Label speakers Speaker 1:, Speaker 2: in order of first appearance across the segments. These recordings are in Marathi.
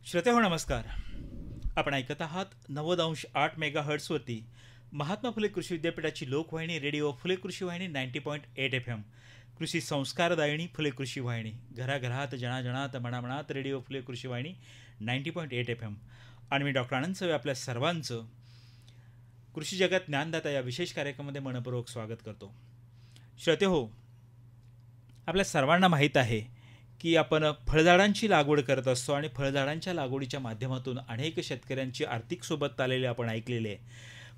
Speaker 1: श्रोते हो नमस्कार. आपण ऐकत आहात 90.8 मेगाहर्ट्झवरती महात्मा फुले कृषी विद्यापीठाची लोकवाहिनी रेडिओ फुले कृषी वाहिनी 90.8 FM. कृषी संस्कारदायिनी फुले कृषी वाहिनी, घराघरात जनाजनात मनामनात रेडिओ फुले कृषी वाहिनी 90.8 FM. आणि मी डॉक्टर आनंद सवे आपल्या सर्वांचं कृषी जगत ज्ञानदाता या विशेष कार्यक्रमामध्ये मनपूर्वक स्वागत करतो. श्रोते हो, आपल्या सर्वांना माहीत आहे की आपण फळझाडांची लागवड करत असतो आणि फळझाडांच्या लागवडीच्या माध्यमातून अनेक शेतकऱ्यांची आर्थिक सोबत आलेली आपण ऐकलेली आहे.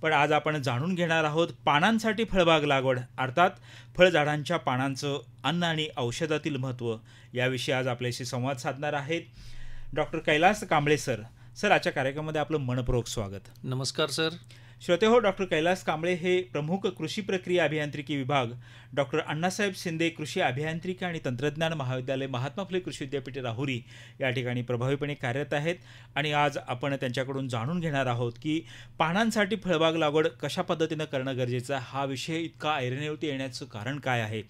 Speaker 1: पण आज आपण जाणून घेणार आहोत पानांसाठी फळबाग लागवड, अर्थात फळझाडांच्या पानांचं अन्न आणि औषधातील महत्त्व. याविषयी आज आपल्याशी संवाद साधणार आहेत डॉक्टर कैलास कांबळे सर. आजच्या कार्यक्रमामध्ये आपलं मनपूर्वक स्वागत.
Speaker 2: नमस्कार सर.
Speaker 1: श्रोते हो, डॉक्टर कैलास कांबळे हे प्रमुख कृषी प्रक्रिया अभियांत्रिकी विभाग, डॉक्टर अण्णासाहेब शिंदे कृषी अभियांत्रिकी आणि तंत्रज्ञान महाविद्यालय, महात्मा फुले कृषी विद्यापीठ राहुरी या ठिकाणी प्रभावीपणे कार्यरत आहेत. आणि आज आपण त्यांच्याकडून जाणून घेणार आहोत की पानांसाठी फळबाग लागवड कशा पद्धतीनं करणं गरजेचं आहे. हा विषय इतका ऐरणीवरती येण्याचं कारण काय आहे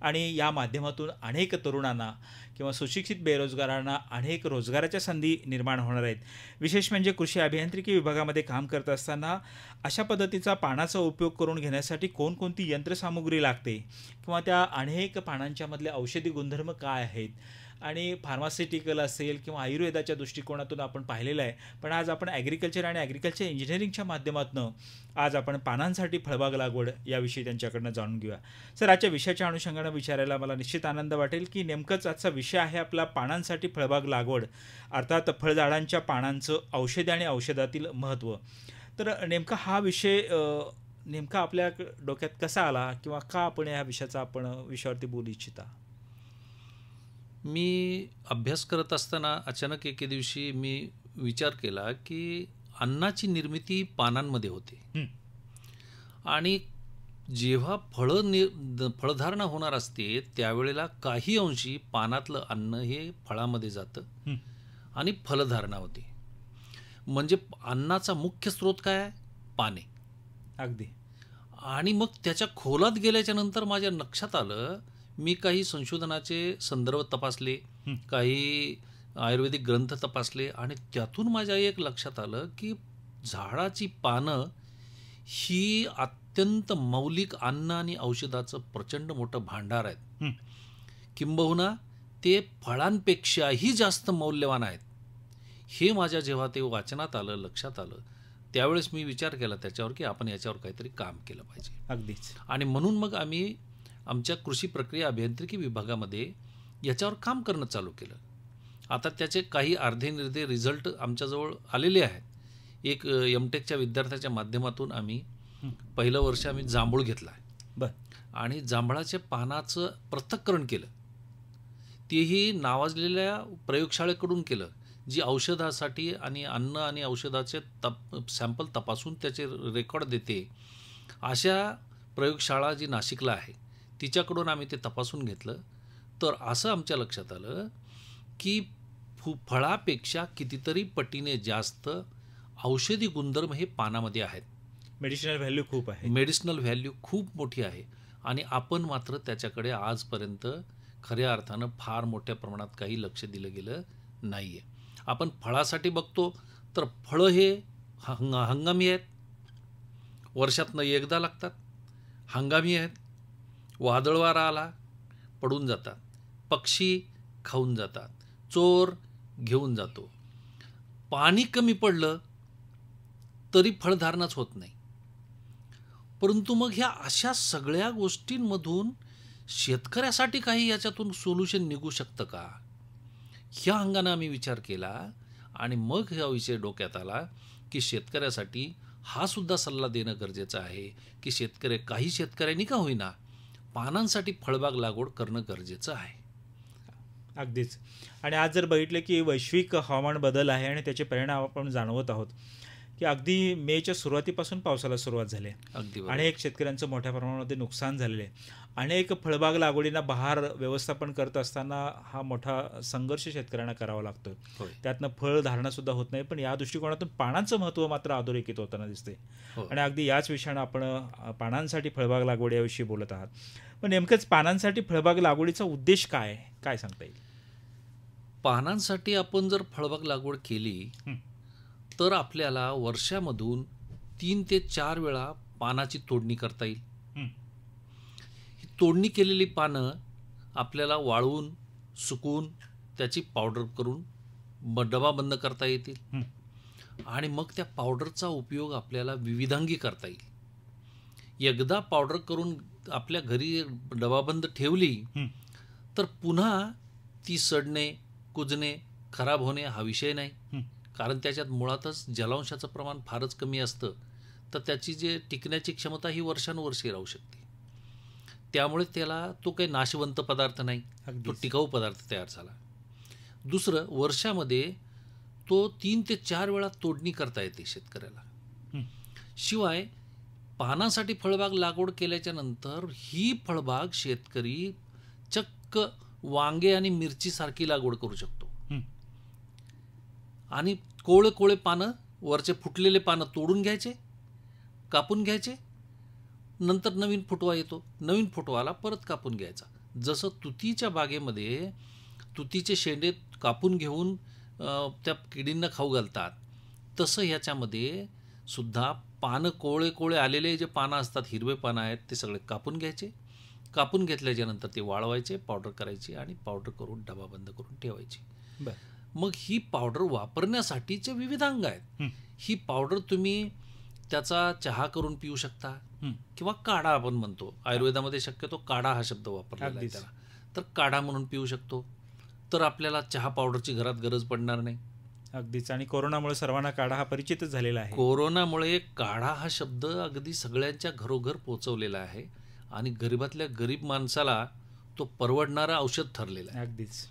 Speaker 1: आणि या माध्यमातून अनेक तरुणांना किंवा सुशिक्षित बेरोजगारांना अनेक रोजगाराच्या संधी निर्माण होणार आहेत. विशेष म्हणजे कृषी अभियांत्रिकी विभागामध्ये काम करत असताना अशा पद्धतीचा पानाचा उपयोग करून घेण्यासाठी कोणकोणती यंत्रसामुग्री लागते किंवा त्या अनेक पानांच्या मधले औषधी गुणधर्म काय आहेत आणि फार्मास्युटिकल असेल किंवा आयुर्वेदाच्या दृष्टिकोनातून आपण पाहिलेलं आहे. पण आज आपण ॲग्रिकल्चर आणि ॲग्रिकल्चर इंजिनिअरिंगच्या माध्यमातून आज आपण पानांसाठी फळबाग लागवड याविषयी त्यांच्याकडनं जाणून घेऊया. सर, आजच्या विषयाच्या अनुषंगानं विचारायला मला निश्चित आनंद वाटेल की नेमकंच आजचा विषय आहे आपला पानांसाठी फळबाग लागवड, अर्थात फळझाडांच्या पानांचं औषधी आणि औषधातील महत्त्व. तर नेमका हा विषय नेमका आपल्या डोक्यात कसा आला किंवा का आपण ह्या विषयावरती बोलू इच्छिता?
Speaker 2: मी अभ्यास करत असताना अचानक एके दिवशी मी विचार केला की अन्नाची निर्मिती पानांमध्ये होते आणि जेव्हा फळधारणा होणार असते त्यावेळेला काही अंशी पानातलं अन्न हे फळामध्ये जातं आणि फलधारणा होते. म्हणजे अन्नाचा मुख्य स्रोत काय आहे? पाने.
Speaker 1: अगदी.
Speaker 2: आणि मग त्याच्या खोलात गेल्याच्या नंतर माझ्या लक्षात आलं, मी काही संशोधनाचे संदर्भ तपासले, काही आयुर्वेदिक ग्रंथ तपासले आणि त्यातून माझ्या एक लक्षात आलं की झाडाची पानं ही अत्यंत मौलिक अन्न आणि औषधाचं प्रचंड मोठं भांडार आहेत. किंबहुना ते फळांपेक्षाही जास्त मौल्यवान आहेत. हे माझ्या जेव्हा ते वाचनात आलं, लक्षात आलं, त्यावेळेस मी विचार केला त्याच्यावर की आपण याच्यावर काहीतरी काम केलं पाहिजे.
Speaker 1: अगदीच.
Speaker 2: आणि म्हणून मग आम्ही आमच्या कृषी प्रक्रिया अभियांत्रिकी विभागामध्ये याच्यावर काम करणं चालू केलं. आता त्याचे काही अर्धे रिझल्ट आमच्याजवळ आलेले आहेत. एक एमटेकच्या विद्यार्थ्याच्या माध्यमातून आम्ही पहिलं वर्ष आम्ही जांभूळ घेतला आहे आणि जांभळाच्या पानाचं पृथक्करण केलं. तेही नावाजलेल्या प्रयोगशाळेकडून केलं, जी औषधासाठी आणि अन्न आणि औषधाचे सॅम्पल तपासून त्याचे रेकॉर्ड देते. अशा प्रयोगशाळा जी नाशिकला आहे तिच्याकडून आम्ही ते तपासून घेतलं. तर असं आमच्या लक्षात आलं की फळापेक्षा कितीतरी पटीने जास्त औषधी गुणधर्म हे पानामध्ये आहेत.
Speaker 1: मेडिसिनल व्हॅल्यू खूप आहे.
Speaker 2: मेडिसिनल व्हॅल्यू खूप मोठी आहे आणि आपण मात्र त्याच्याकडे आजपर्यंत खऱ्या अर्थानं फार मोठ्या प्रमाणात काही लक्ष दिलं गेलं नाही आहे. आपण फळासाठी बघतो तर फळं हे हंगामी आहेत, वर्षातनं एकदा लागतात, हंगामी आहेत, वादळ वारा आला पडून जातात, पक्षी खाऊन जातात, चोर घेऊन जातो, पाणी कमी पडलं तरी फळधारणाच होत नाही. परंतु मग ह्या अशा सगळ्या गोष्टींमधून शेतकऱ्यासाठी काही याच्यातून सोल्युशन निघू शकतं का, ह्या अंगानं आम्ही विचार केला. आणि मग हा विषय डोक्यात आला की शेतकऱ्यासाठी हा सुद्धा सल्ला देणं गरजेचं आहे की काही शेतकऱ्यांनी का होईना पानांसाठी फळबाग लागवड करणं गरजेचं आहे.
Speaker 1: अगदीच. आणि आज जर बघितलं की वैश्विक हवामान बदल आहे आणि त्याचे परिणाम आपण जाणवत आहोत की अगदी मेच्या सुरुवातीपासून पावसाला सुरुवात झाली.
Speaker 2: अगदी.
Speaker 1: अनेक शेतकऱ्यांचं मोठ्या प्रमाणामध्ये नुकसान झालेलं आहे. अनेक फळबाग लागवडींना बहार व्यवस्थापन करत असताना हा मोठा संघर्ष शेतकऱ्यांना करावा लागतो. त्यातनं फळ धारणा सुद्धा होत नाही. पण या दृष्टिकोनातून पानांचं महत्त्व मात्र अधोरेखित होताना दिसते. आणि अगदी याच विषयानं आपण पानांसाठी फळबाग लागवड याविषयी बोलत आहात. पण नेमकंच पानांसाठी फळबाग लागवडीचा उद्देश काय सांगता येईल?
Speaker 2: पानांसाठी आपण जर फळबाग लागवड केली
Speaker 1: हं.
Speaker 2: तर आपल्याला वर्षामधून 3 ते 4 वेळा पानाची तोडणी करता येईल.
Speaker 1: हं.
Speaker 2: ही तोडणी केलेली पानं आपल्याला वाळवून सुकवून त्याची पावडर करून डबा बंद करता येतील.
Speaker 1: हं.
Speaker 2: आणि मग त्या पावडरचा उपयोग आपल्याला विविधांगी करता येईल. एकदा पावडर करून आपल्या घरी डबाबंद ठेवली
Speaker 1: हं.
Speaker 2: तर पुन्हा ती सडणे कुजणे खराब होणे हा विषय नाही.
Speaker 1: हं.
Speaker 2: कारण त्याच्यात मुळातच जलांशाचं प्रमाण फारच कमी असतं, तर त्याची जे टिकण्याची क्षमता ही वर्षानुवर्षे राहू शकते. त्यामुळे त्याला तो काही नाशवंत पदार्थ नाही, तो
Speaker 1: अगदीच.
Speaker 2: टिकाऊ पदार्थ तयार झाला. दुसरं, वर्षामध्ये तो 3 ते 4 वेळा तोडणी करता येते शेतकऱ्याला.
Speaker 1: हं.
Speaker 2: शिवाय पानासाठी फळबाग लागवड केल्याच्या नंतर ही फळबाग शेतकरी चक्क वांगे आणि मिरचीसारखी लागवड करू शकतो.
Speaker 1: हं.
Speaker 2: आणि कोवळे कोवळे पानं, वरचे फुटलेले पानं तोडून घ्यायचे, कापून घ्यायचे, नंतर नवीन फुटवा येतो, नवीन फुटवाला परत कापून घ्यायचा. जसं तुतीच्या बागेमध्ये तुतीचे शेंडे कापून घेऊन त्या किडींना खाऊ घालतात, तसं ह्याच्यामध्ये सुद्धा पानं कोवळे कोवळे आलेले जे पानं असतात, हिरवे पानं आहेत, ते सगळे कापून घ्यायचे. कापून घेतल्याच्यानंतर ते वाळवायचे, पावडर करायची आणि पावडर करून डबाबंद करून ठेवायची.
Speaker 1: बरं.
Speaker 2: मग ही पावडर वापरण्यासाठीचे विविध अंग आहेत.
Speaker 1: हं.
Speaker 2: ही पावडर तुम्ही त्याचा चहा करून पिऊ शकता
Speaker 1: हं.
Speaker 2: किंवा काढा आपण म्हणतो. आयुर्वेदामध्ये शक्यतो काढा हा शब्द वापरलेला आहे
Speaker 1: अगदीच.
Speaker 2: त्याला. तर काढा म्हणून पिऊ शकतो. तर आपल्याला चहा पावडरची घरात गरज पडणार नाही.
Speaker 1: अगदीच. आणि कोरोनामुळे सर्वांना काढा हा परिचितच झालेला आहे.
Speaker 2: कोरोनामुळे काढा हा शब्द अगदी सगळ्यांच्या घरोघर पोचवलेला आहे आणि गरीबातल्या गरीब माणसाला तो परवडणारं औषध ठरलेलं आहे.
Speaker 1: अगदीच.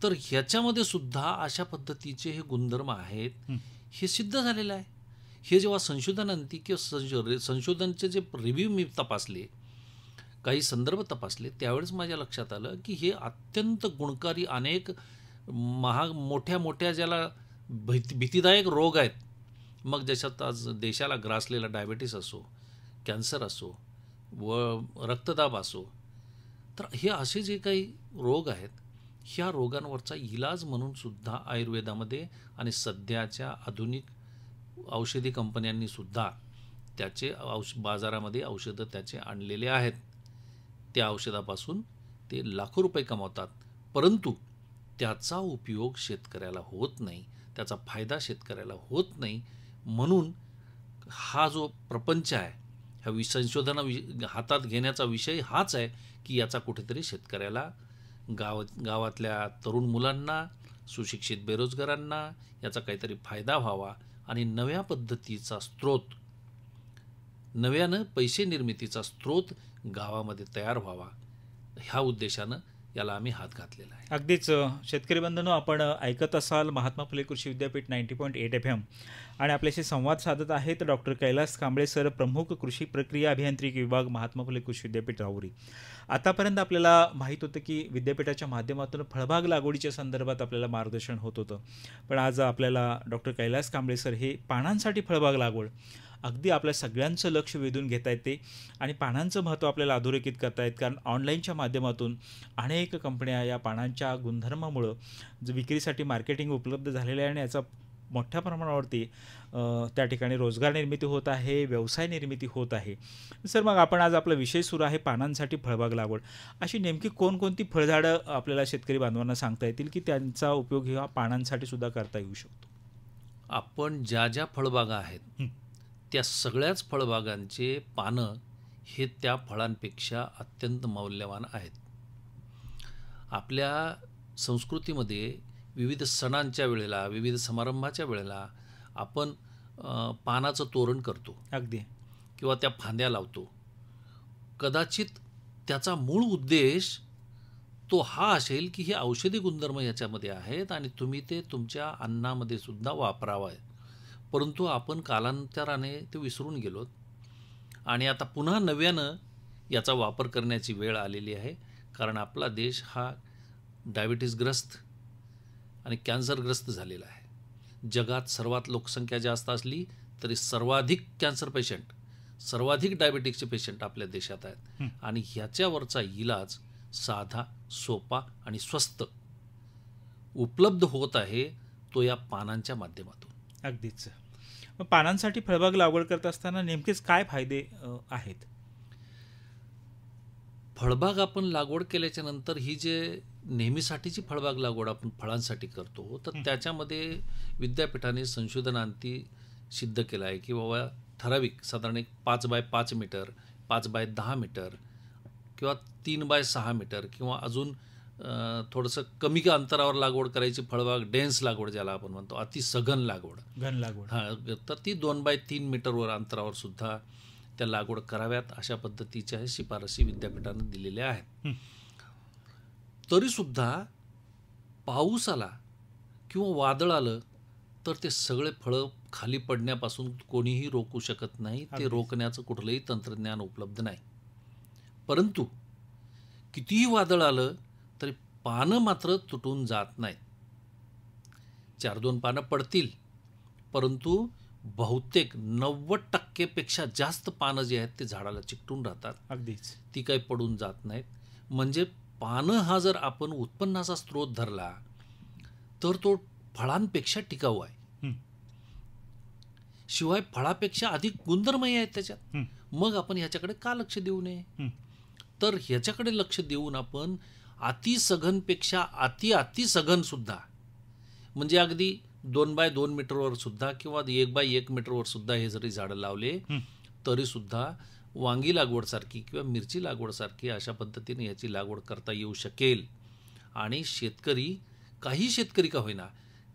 Speaker 2: तर ह्याच्यामध्ये सुद्धा अशा पद्धतीचे हे गुणधर्म आहेत,
Speaker 1: हं.
Speaker 2: हे सिद्ध झालेलं आहे. हे जेव्हा संशोधनांती किंवा संशोधनचे जे रिव्ह्यू मी तपासले, काही संदर्भ तपासले, त्यावेळेस माझ्या लक्षात आलं की हे अत्यंत गुणकारी अनेक मोठ्या मोठ्या ज्याला भीतीदायक रोग आहेत, मग ज्याच्यात आज देशाला ग्रासलेला डायबेटीस असो, कॅन्सर असो व रक्तदाब असो, तर हे असे जे काही रोग आहेत, ह्या रोगांवरचा इलाज म्हणून सुद्धा आयुर्वेदामध्ये आणि सध्याच्या आधुनिक औषधी कंपन्यांनी सुद्धा त्याचे बाजारामध्ये औषधं त्याचे आणलेले आहेत. त्या औषधापासून ते लाखो रुपये कमावतात, परंतु त्याचा उपयोग शेतकऱ्याला होत नाही, त्याचा फायदा शेतकऱ्याला होत नाही. म्हणून हा जो प्रपंच आहे, ह्या संशोधना हातात घेण्याचा विषय हाच आहे की याचा कुठेतरी शेतकऱ्याला, गावातल्या तरुण मुलांना, सुशिक्षित बेरोजगारांना याचा काहीतरी फायदा व्हावा आणि नव्या पद्धतीचा स्रोत, नव्यानं पैसे निर्मितीचा स्रोत गावामध्ये तयार व्हावा, ह्या उद्देशानं याला आम्ही हात घातलेला आहे.
Speaker 1: अगदीच. शेतकरी बंधूंनो, आपण ऐकत असाल महात्मा फुले कृषी विद्यापीठ 90.8 FM आणि आपल्याशी संवाद साधत आहेत डॉक्टर कैलास कांबळे सर, प्रमुख कृषी प्रक्रिया अभियांत्रिकी विभाग, महात्मा फुले कृषी विद्यापीठ राहुरी. आतापर्यंत आपल्याला माहीत होतं की विद्यापीठाच्या माध्यमातून फळबाग लागवडीच्या संदर्भात आपल्याला मार्गदर्शन होत होतं, पण आज आपल्याला डॉक्टर कैलास कांबळे सर हे पानांसाठी फळबाग लागवड अगदी आपल्या सगळ्यांचं लक्ष वेधून घेता येते आणि पानांचं महत्त्व आपल्याला अधोरेखित करता येत. कारण ऑनलाईनच्या माध्यमातून अनेक कंपन्या या पानांच्या गुणधर्मामुळं विक्रीसाठी मार्केटिंग उपलब्ध झालेलं आहे आणि याचा मोठ्या प्रमाणावरती त्या ठिकाणी रोजगार निर्मिती होत आहे, व्यवसाय निर्मिती होत आहे. सर, मग आपण आज आपला विषय सुरू आहे पानांसाठी फळबाग लागवड. अशी नेमकी कोणकोणती फळझाडं आपल्याला शेतकरी बांधवांना सांगता येतील की त्यांचा उपयोग ह्या पानांसाठी सुद्धा करता येऊ शकतो?
Speaker 2: आपण ज्या ज्या फळबागा आहेत त्या सगळ्याच फळबागांचे पानं हे त्या फळांपेक्षा अत्यंत मौल्यवान आहेत. आपल्या संस्कृतीमध्ये विविध सणांच्या वेळेला, विविध समारंभाच्या वेळेला आपण पानाचं तोरण करतो,
Speaker 1: अगदी,
Speaker 2: किंवा त्या फांद्या लावतो. कदाचित त्याचा मूळ उद्देश तो हा असेल की हे औषधी गुणधर्म याच्यामध्ये आहेत आणि तुम्ही ते तुमच्या अन्नामध्ये सुद्धा वापरावं आहे. परंतु आपण कालांतराने ते विसरून गेलोत आणि आता पुन्हा नव्यानं याचा वापर करण्याची वेळ आलेली आहे. कारण आपला देश हा डायबिटीसग्रस्त आणि कॅन्सरग्रस्त झालेला आहे. जगात सर्वात लोकसंख्या जास्त असली तरी सर्वाधिक कॅन्सर पेशंट, सर्वाधिक डायबिटिक्सचे पेशंट आपल्या देशात आहेत. आणि ह्याच्यावरचा इलाज साधा, सोपा आणि स्वस्त उपलब्ध होत आहे तो या पानांच्या माध्यमातून.
Speaker 1: अगदीच. मग पानांसाठी फळबाग लागवड करत असताना नेमकेच काय फायदे आहेत?
Speaker 2: फळबाग आपण लागवड केल्याच्या नंतर ही जे नेहमीसाठीची फळबाग लागवड आपण फळांसाठी करतो, तर त्याच्यामध्ये विद्यापीठाने संशोधनांती सिद्ध केलं आहे की बाबा ठराविक साधारण एक 5x5 मीटर, 5x10 मीटर किंवा 3x6 मीटर किंवा अजून थोडंसं कमी अंतरावर लागवड करायची फळबाग, डेन्स लागवड ज्याला आपण म्हणतो, अतिसघन लागवड,
Speaker 1: घन लागवड,
Speaker 2: हां, तर ती 2x3 मीटरवर अंतरावर सुद्धा त्या लागवड कराव्यात अशा पद्धतीच्या शिफारसी विद्यापीठाने दिलेल्या आहेत. तरीसुद्धा पाऊस आला किंवा वादळ आलं तर ते सगळे फळं खाली पडण्यापासून कोणीही रोखू शकत नाही. ते रोखण्याचं कुठलंही तंत्रज्ञान उपलब्ध नाही. परंतु कितीही वादळ आलं तरी पानं मात्र तुटून जात नाहीत. 4-2 पानं पडतील, परंतु बहुतेक 90% पेक्षा जास्त पानं जी आहेत ते झाडाला चिकटून राहतात.
Speaker 1: अगदीच.
Speaker 2: ती काही पडून जात नाहीत. म्हणजे पानं हा जर आपण उत्पन्नाचा स्रोत धरला तर तो फळांपेक्षा टिकाऊ आहे. शिवाय फळापेक्षा अधिक गुणधर्मही आहेत त्याच्यात. मग आपण ह्याच्याकडे का लक्ष देऊ नये? तर ह्याच्याकडे लक्ष देऊन आपण अतिसघनपेक्षा अतिसघन सुद्धा, म्हणजे अगदी 2x2 मीटरवर सुद्धा किंवा 1x1 मीटरवर सुद्धा हे जरी झाडं लावले तरी सुद्धा वांगी लागवडसारखी किंवा मिरची लागवडसारखी अशा पद्धतीने याची लागवड करता येऊ शकेल. आणि शेतकरी, काही शेतकरी का होईना,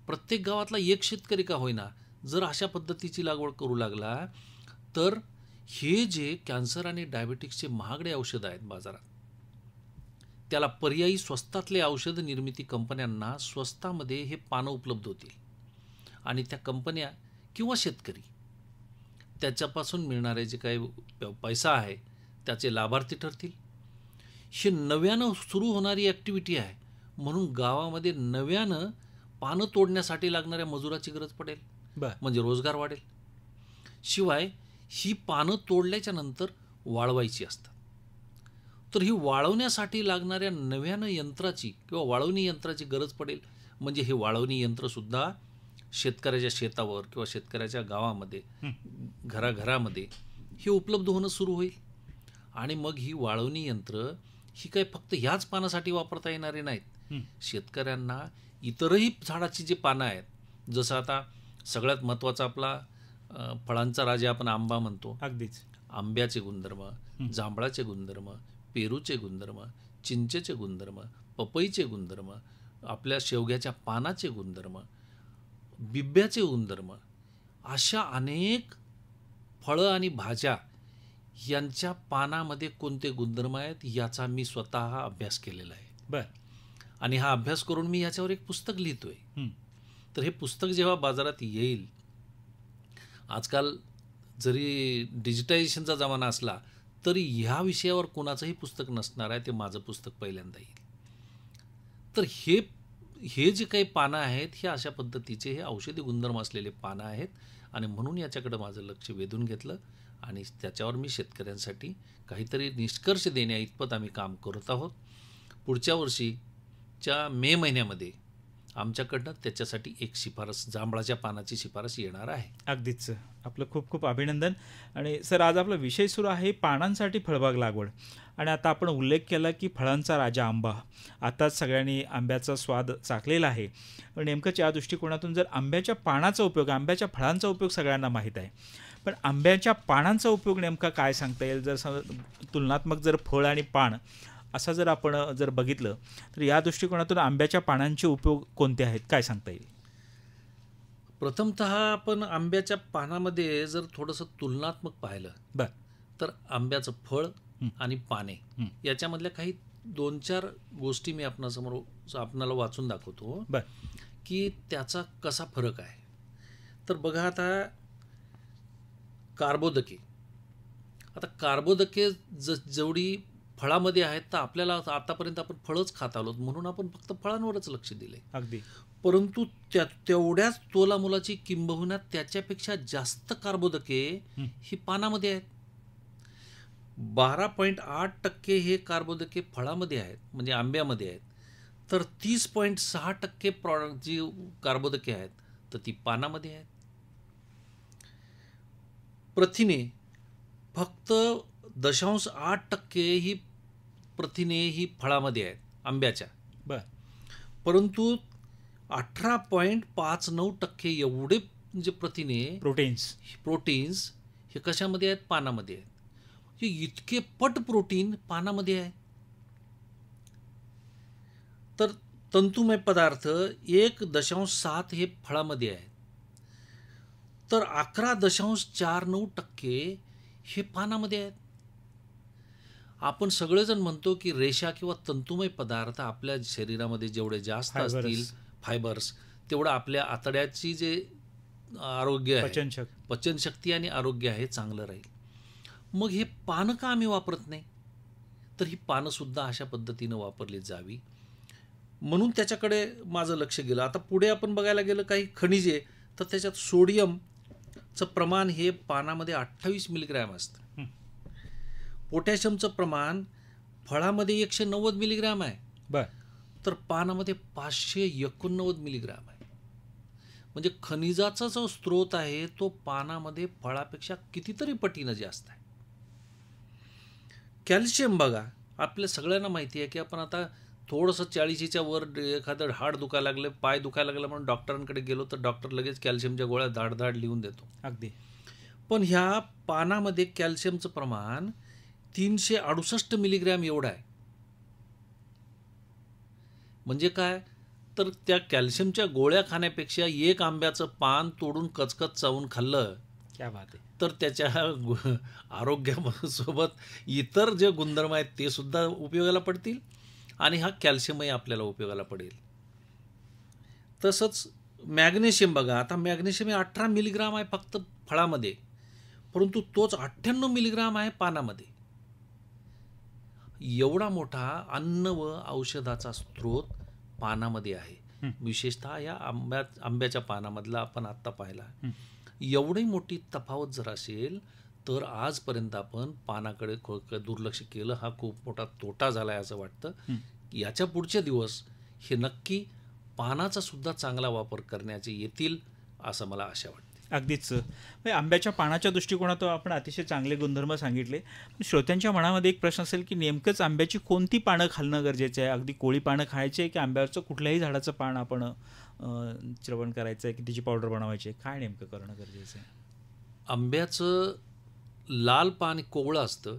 Speaker 2: प्रत्येक गावातला एक शेतकरी का होईना, जर अशा पद्धतीची लागवड करू लागला तर हे जे कॅन्सर आणि डायबेटिक्सचे महागडे औषध आहेत बाजारात, त्याला पर्यायी स्वस्तातले औषध निर्मिती कंपन्यांना स्वस्तामध्ये हे पानं उपलब्ध होतील आणि त्या कंपन्या किंवा शेतकरी त्याच्यापासून मिळणारे जे काही पैसा आहे त्याचे लाभार्थी ठरतील. हे नव्यानं सुरू होणारी ॲक्टिव्हिटी आहे, म्हणून गावामध्ये नव्यानं पानं तोडण्यासाठी लागणाऱ्या मजुराची गरज पडेल, म्हणजे रोजगार वाढेल. शिवाय ही पानं तोडल्याच्या नंतर वाळवायची असतात, तर ही वाळवण्यासाठी लागणाऱ्या नव्यानं यंत्राची किंवा वाळवणी यंत्राची गरज पडेल, म्हणजे हे वाळवणी यंत्रसुद्धा शेतकऱ्याच्या शेतावर किंवा शेतकऱ्याच्या गावामध्ये घराघरामध्ये हे उपलब्ध होणं सुरू होईल. आणि मग ही वाळवणी यंत्र ही काही फक्त ह्याच पानासाठी वापरता येणारे नाहीत. शेतकऱ्यांना इतरही झाडाची जी पानं आहेत, जसं आता सगळ्यात महत्त्वाचा आपला फळांचा राजा आपण आंबा म्हणतो,
Speaker 1: अगदीच,
Speaker 2: आंब्याचे गुणधर्म, जांभळाचे गुणधर्म, पेरूचे गुणधर्म, चिंचेचे गुणधर्म, पपईचे गुणधर्म, आपल्या शेवग्याच्या पानाचे गुणधर्म, बिब्याचे गुणधर्म, अशा अनेक फळं आणि भाज्या यांच्या पानामध्ये कोणते गुणधर्म आहेत याचा मी स्वतः अभ्यास केलेला आहे. आणि हा अभ्यास करून मी याच्यावर एक पुस्तक लिहितोय. तर हे पुस्तक जेव्हा बाजारात येईल, आजकाल जरी डिजिटायझेशनचा जमाना असला तरी ह्या विषयावर कोणाचंही पुस्तक नसणार आहे, ते माझं पुस्तक पहिल्यांदा येईल. तर हे जे काही पानं आहेत हे अशा पद्धतीचे हे औषधी गुणधर्म असलेले पानं आहेत आणि म्हणून याच्याकडं माझं लक्ष वेधून घेतलं आणि त्याच्यावर मी शेतकऱ्यांसाठी काहीतरी निष्कर्ष देण्या इतपत आम्ही काम करत आहोत. पुढच्या वर्षीच्या मे महिन्यामध्ये आमच्याकडनं त्याच्यासाठी एक शिफारस, जांभळाच्या पानाची शिफारस येणार आहे.
Speaker 1: अगदीच, आपलं खूप खूप अभिनंदन. आणि सर, आज आपला विषय सुरू आहे पानांसाठी फळबाग लागवड. आणि आता आपण उल्लेख केला की फळांचा राजा आंबा, आताच सगळ्यांनी आंब्याचा स्वाद चाखलेला आहे. नेमकंच या दृष्टिकोनातून जर आंब्याच्या पानाचा उपयोग, आंब्याच्या फळांचा उपयोग सगळ्यांना माहीत आहे, पण आंब्याच्या पानांचा उपयोग नेमका काय सांगता येईल? जर तुलनात्मक जर फळ आणि पान असं जर आपण जर बघितलं तर या दृष्टिकोनातून आंब्याच्या पानांचे उपयोग कोणते आहेत, काय सांगता येईल?
Speaker 2: प्रथमतः आपण आंब्याच्या पानामध्ये जर थोडंसं तुलनात्मक पाहिलं तर आंब्याचं फळ आणि पाने याच्यामधल्या काही 2-4 गोष्टी मी आपणाला वाचून दाखवतो की त्याचा कसा फरक आहे. तर बघा, आता कार्बोदके जेवढी फळामध्ये आहेत तर आपल्याला आतापर्यंत आपण फळच खात आलो म्हणून आपण फक्त फळांवरच लक्ष दिले.
Speaker 1: अगदी.
Speaker 2: परंतु तेवढ्याच तोलामोलाची किंबहुना त्याच्यापेक्षा जास्त कार्बोदके ही पानामध्ये आहेत. 12.8% हे कार्बोदके फळामध्ये आहेत, म्हणजे आंब्यामध्ये आहेत. तर 30.6% प्रॉडक्ट जी कार्बोदके आहेत तर ती पानामध्ये आहेत. प्रथिने फक्त 0.8% ही प्रथिने ही फळामध्ये आहेत आंब्याच्या,
Speaker 1: बर
Speaker 2: परंतु 18.59% एवढे जे प्रथिने प्रोटीन्स हे कशामध्ये आहेत? पानामध्ये आहेत. हे इतके पट प्रोटीन पानामध्ये आहे. तर तंतुमय पदार्थ 1.7 हे फळामध्ये आहेत, तर 11.49% हे पानामध्ये आहेत. आपण सगळेजण म्हणतो की रेषा किंवा तंतुमय पदार्थ आपल्या शरीरामध्ये जेवढे जास्त असतील, फायबर्स, तेवढं आपल्या आतड्याची जे आरोग्य आहे, पचनशक्ती आणि आरोग्य आहे चांगलं राहील. मग हे पानं का आम्ही वापरत नाही? तर ही पानं सुद्धा अशा पद्धतीनं वापरली जावी म्हणून त्याच्याकडे माझं लक्ष गेलं. आता पुढे आपण बघायला गेलं काही खनिजे, तर त्याच्यात सोडियमचं प्रमाण हे पानामध्ये 28 मिलीग्रॅम असतं. पोटॅशियमचं प्रमाण फळामध्ये 190 मिलीग्रॅम आहे, तर पानामध्ये 589 मिलीग्रॅम आहे. म्हणजे खनिजाचा जो स्रोत आहे तो पानामध्ये फळापेक्षा कितीतरी पटीनं जास्त आहे. कॅल्शियम बघा, आपल्या सगळ्यांना माहिती आहे की आपण आता थोडंसं 40च्या वर एखादं हाड दुखायला लागलं, पाय दुखायला लागलं म्हणून डॉक्टरांकडे गेलो तर डॉक्टर लगेच कॅल्शियमच्या गोळ्या धाड लिहून देतो.
Speaker 1: अगदी.
Speaker 2: पण ह्या पानामध्ये कॅल्शियमचं प्रमाण 368 मिलीग्रॅम एवढं आहे. म्हणजे काय? तर त्या कॅल्शियमच्या गोळ्या खाण्यापेक्षा एक आंब्याचं पान तोडून कचकच चावून खाल्लं
Speaker 1: क्या बात आहे,
Speaker 2: तर त्याच्या आरोग्यासोबत इतर जे गुणधर्म आहेत ते सुद्धा उपयोगाला पडतील आणि हा कॅल्शियमही आपल्याला उपयोगाला पडेल. तसंच मॅग्नेशियम बघा, आता मॅग्नेशियम हे 18 मिलीग्राम आहे फक्त फळामध्ये, परंतु तोच 98 मिलीग्राम आहे पानामध्ये. एवढा मोठा अन्न व औषधाचा स्रोत पानामध्ये आहे. विशेषतः या आंब्याच्या पानामधला आपण आत्ता पाहिला. एवढी मोठी तफावत जर असेल तर आजपर्यंत आपण पानाकडे दुर्लक्ष केलं, हा खूप मोठा तोटा झाला आहे असं वाटतं. याच्या पुढचे दिवस हे नक्की पानाचा सुद्धा चांगला वापर करण्याचे येतील असं मला आशा वाटते.
Speaker 1: अगदीच. आंब्याच्या पानाच्या दृष्टिकोनातून आपण अतिशय चांगले गुणधर्म सांगितले. श्रोत्यांच्या मनामध्ये एक प्रश्न असेल की नेमकंच आंब्याची कोणती पानं खाणं गरजेचं आहे? अगदी कोळी पानं खायची आहे की आंब्यावरचं कुठल्याही झाडाचं पान आपण चिरवण करायचं आहे की त्याची पावडर बनवायची आहे? काय नेमकं करणं गरजेचं आहे?
Speaker 2: आंब्याचं लाल पान कोवळं असतं,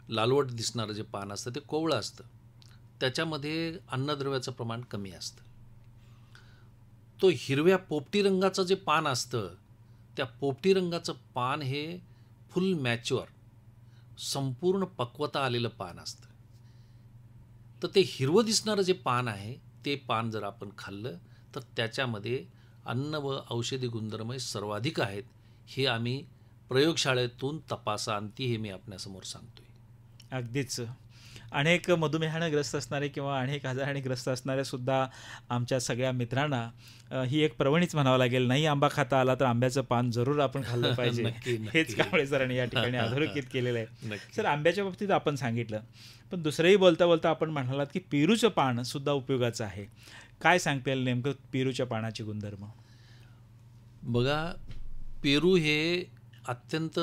Speaker 2: लालवट दिसणारं जे पान असतं ते कोवळं असतं, त्याच्यामध्ये अन्नद्रव्याचं प्रमाण कमी असतं. तो हिरव्या पोपटी रंगाचं जे पान असतं, त्या पोपटी रंगाचं पान हे फुल मॅच्युअर, संपूर्ण पक्वता आलेलं पान असतं. तर ते हिरवं दिसणारं जे पान आहे ते पान जर आपण खाल्लं तर त्याच्यामध्ये अन्न व औषधी गुणधर्म सर्वाधिक आहेत. हे आम्ही प्रयोगशाळेतून तपासांती हे मी आपल्यासमोर सांगतोय.
Speaker 1: अगदीच. अनेक मधुमेहानं ग्रस्त असणारे किंवा अनेक आजाराने ग्रस्त असणाऱ्या सुद्धा आमच्या सगळ्या मित्रांना ही एक पर्वणीच म्हणावं लागेल. नाही आंबा खाता आला तर आंब्याचं पान जरूर आपण खाल्लं पाहिजे. हेच कांबळे सरांनी या ठिकाणी अधोरेखित केलेलं आहे. सर, आंब्याच्या बाबतीत आपण सांगितलं, पण दुसरंही बोलता बोलता आपण म्हणालात की पेरूचं पान सुद्धा उपयोगाचं आहे. काय सांगता येईल नेमकं पेरूच्या पानाचे गुणधर्म?
Speaker 2: बघा, पेरू हे अत्यंत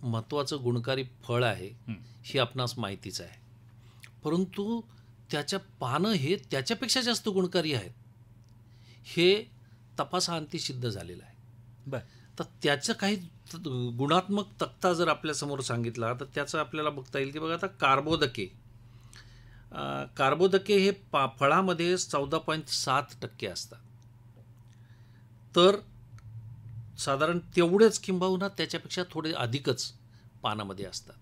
Speaker 2: महत्त्वाचं गुणकारी फळ आहे हे आपणास माहितीच आहे, परंतु त्याच्या पानं हे त्याच्यापेक्षा जास्त गुणकारी आहेत हे तपासाअंती सिद्ध झालेलं आहे. तर त्याचं काही गुणात्मक तक्ता जर आपल्यासमोर सांगितला तर त्याचं आपल्याला बघता येईल की बघा, आता कार्बोदके हे फळामध्ये 14.7% असतात, तर साधारण तेवढेच किंबहुना त्याच्यापेक्षा थोडे अधिकच पानामध्ये असतात.